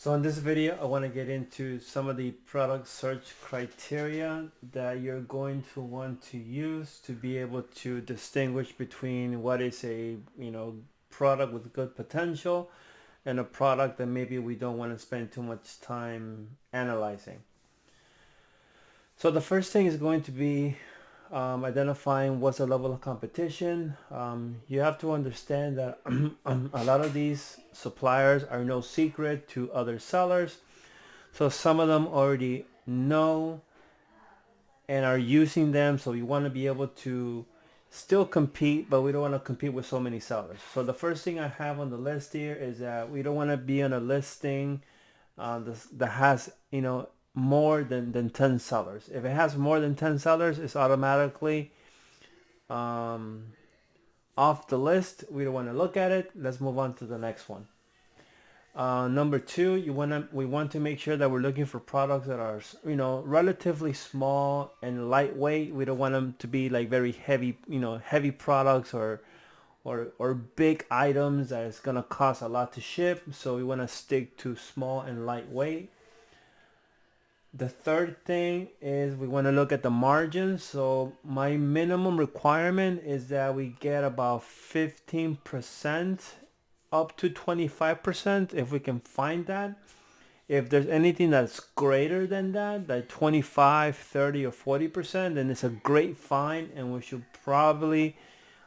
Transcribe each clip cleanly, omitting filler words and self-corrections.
So in this video, I want to get into some of the product search criteria that you're going to want to use to be able to distinguish between what is a, product with good potential and a product that maybe we don't want to spend too much time analyzing. So the first thing is going to be identifying what's the level of competition. You have to understand that a lot of these suppliers are no secret to other sellers. So some of them already know and are using them. So we want to be able to still compete, but we don't want to compete with so many sellers. So the first thing I have on the list here is that we don't want to be on a listing that has, more than 10 sellers. If it has more than 10 sellers, it's automatically um, off the list. We don't want to look at it. Let's move on to the next one. Number two, we want to make sure that we're looking for products that are, relatively small and lightweight. We don't want them to be like very heavy, heavy products or big items that is gonna cost a lot to ship. So we want to stick to small and lightweight. The third thing is we want to look at the margins. So my minimum requirement is that we get about 15% up to 25% if we can find that. If there's anything that's greater than that, like 25, 30, or 40%, then it's a great find and we should probably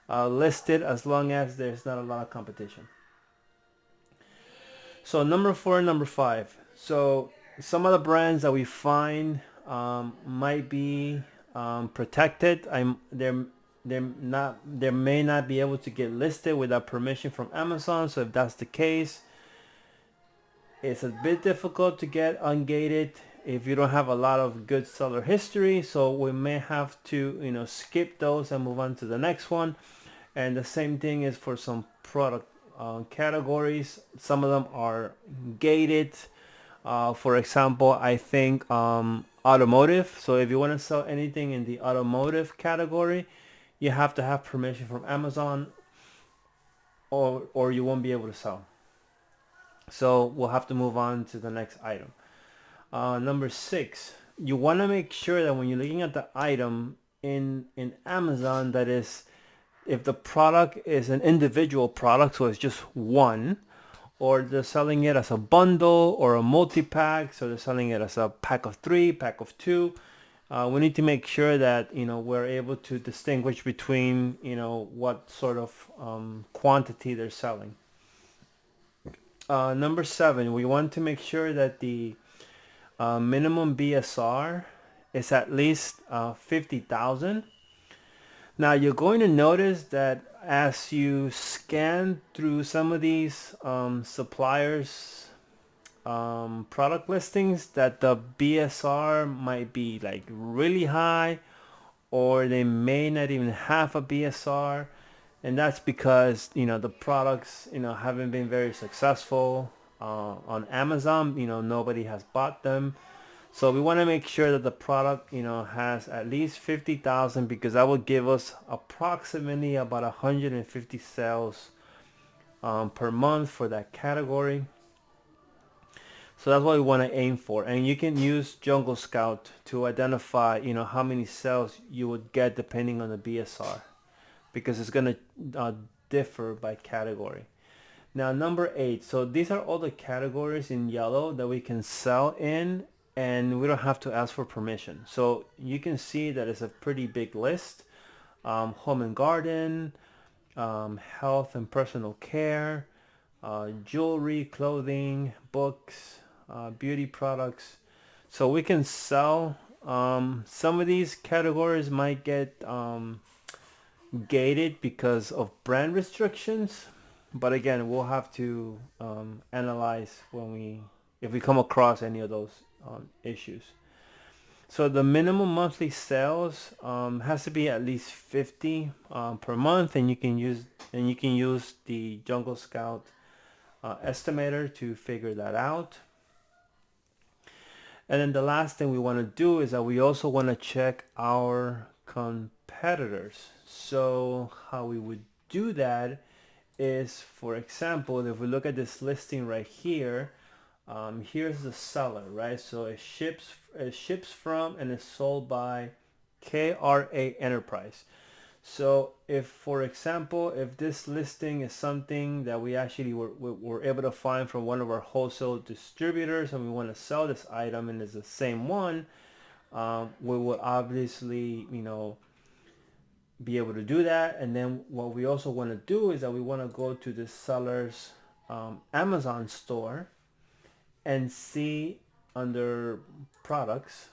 list it as long as there's not a lot of competition. So number four and number five. So some of the brands that we find might be protected. They may not be able to get listed without permission from Amazon. So if that's the case, it's a bit difficult to get ungated if you don't have a lot of good seller history. So we may have to, skip those and move on to the next one. And the same thing is for some product categories. Some of them are gated. For example, I think automotive. So if you want to sell anything in the automotive category, you have to have permission from Amazon or you won't be able to sell. So we'll have to move on to the next item. Number six, you want to make sure that when you're looking at the item in Amazon, that is, if the product is an individual product, so it's just one, or they're selling it as a bundle or a multi-pack, so they're selling it as a pack of 3, pack of 2. We need to make sure that we're able to distinguish between what sort of quantity they're selling. Number 7, we want to make sure that the minimum BSR is at least 50,000. Now you're going to notice that as you scan through some of these suppliers product listings, that the BSR might be like really high, or they may not even have a BSR, and that's because the products haven't been very successful on Amazon. Nobody has bought them. So we want to make sure that the product, has at least 50,000, because that will give us approximately about 150 sales per month for that category. So that's what we want to aim for. And you can use Jungle Scout to identify, how many sales you would get depending on the BSR, because it's going to differ by category. Now, number 8. So these are all the categories in yellow that we can sell in, and we don't have to ask for permission. So you can see that it's a pretty big list. Home and garden, health and personal care, jewelry, clothing, books, beauty products. So we can sell. Some of these categories might get gated because of brand restrictions, but again, we'll have to analyze if we come across any of those issues. So the minimum monthly sales has to be at least 50 per month, and you can use the Jungle Scout estimator to figure that out. And then the last thing we want to do is that we also want to check our competitors. So how we would do that is, for example, if we look at this listing right here, Here's the seller, right? So it ships from and is sold by KRA Enterprise. So if, for example, if this listing is something that we actually were able to find from one of our wholesale distributors and we want to sell this item and it's the same one, we will obviously, be able to do that. And then what we also want to do is that we want to go to the seller's Amazon store and see under products,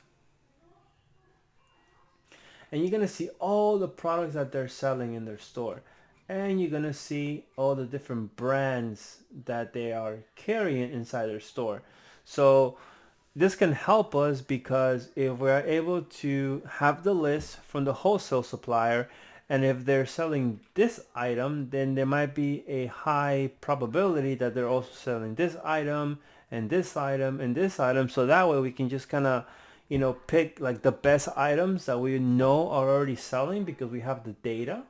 and you're going to see all the products that they're selling in their store, and you're going to see all the different brands that they are carrying inside their store. So this can help us because if we are able to have the list from the wholesale supplier, and if they're selling this item, then there might be a high probability that they're also selling this item and this item and this item. So that way we can just kind of, pick like the best items that we know are already selling because we have the data.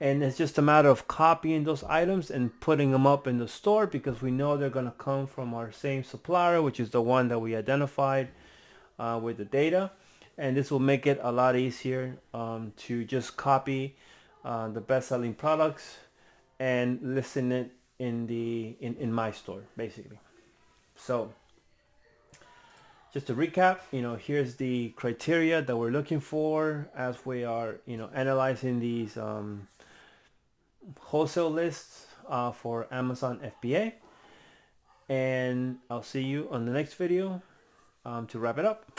And it's just a matter of copying those items and putting them up in the store because we know they're going to come from our same supplier, which is the one that we identified with the data. And this will make it a lot easier to just copy the best-selling products and listen it in my store, basically. So just to recap, here's the criteria that we're looking for as we are, analyzing these wholesale lists for Amazon FBA. And I'll see you on the next video to wrap it up.